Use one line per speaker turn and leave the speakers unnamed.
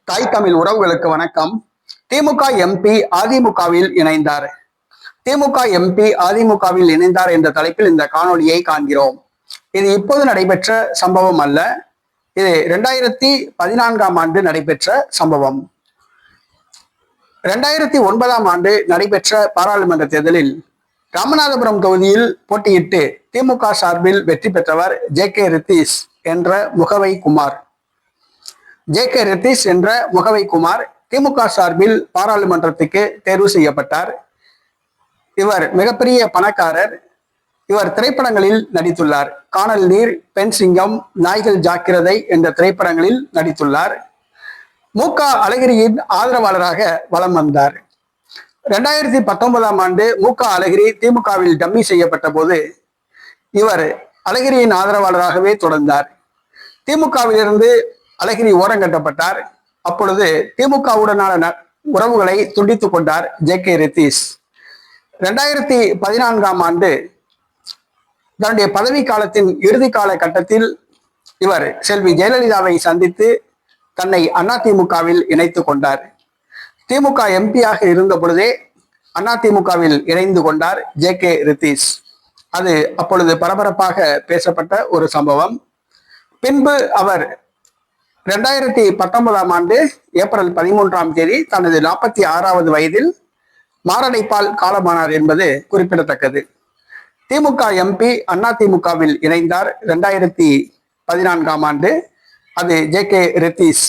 தாய் தமிழ் உறவுகளுக்கு வணக்கம். திமுக எம்பி அதிமுகவில் இணைந்தார். திமுக எம்பி அதிமுகவில் இணைந்தார் என்ற தலைப்பில் இந்த காணொலியை காண்கிறோம். இது இப்போது நடைபெற்ற சம்பவம் அல்ல. இது 2014ஆம் ஆண்டு நடைபெற்ற சம்பவம். 2009ஆம் ஆண்டு நடைபெற்ற பாராளுமன்ற தேர்தலில் ராமநாதபுரம் தொகுதியில் போட்டியிட்டு திமுக சார்பில் வெற்றி பெற்றவர் ஜே.கே. ரித்தீஷ் என்ற முகவை குமார். ஜே.கே. ரித்தீஷ் என்ற முகவை குமார் திமுக சார்பில் பாராளுமன்றத்துக்கு தேர்வு செய்யப்பட்டார். இவர் மிகப்பெரிய பணக்காரர். இவர் திரைப்படங்களில் நடித்துள்ளார். கானல் நீர், பெண் சிங்கம், நாய்கள் ஜாக்கிரதை என்ற திரைப்படங்களில் நடித்துள்ளார். மு.க. அழகிரியின் ஆதரவாளராக வலம் வந்தார். 2019ஆம் ஆண்டு மு.க. அழகிரி திமுகவில் டம்மி செய்யப்பட்ட போது இவர் அழகிரியின் ஆதரவாளராகவே தொடர்ந்தார். திமுகவிலிருந்து அழகிரி ஓரங்கட்டப்பட்டார். அப்பொழுது திமுகவுடனான உறவுகளை துண்டித்துக் கொண்டார் ஜே.கே. ரித்தீஷ். 2014ஆம் ஆண்டு தன்னுடைய பதவி காலத்தின் இறுதி கால கட்டத்தில் இவர் செல்வி ஜெயலலிதாவை சந்தித்து தன்னை அதிமுகவில் இணைத்துக் கொண்டார். திமுக எம்பியாக இருந்த பொழுதே அதிமுகவில் இணைந்து கொண்டார் ஜே.கே. ரித்தீஷ். அது அப்பொழுது பரபரப்பாக பேசப்பட்ட ஒரு சம்பவம். பின்பு அவர் 2019ஆம் ஆண்டு ஏப்ரல் 13ஆம் தேதி தனது 46வது வயதில் மாரடைப்பால் காலமானார் என்பது குறிப்பிடத்தக்கது. திமுக எம்பி அதிமுகவில் இணைந்தார் 2014ஆம் ஆண்டு. அது ஜே.கே. ரித்தீஷ்.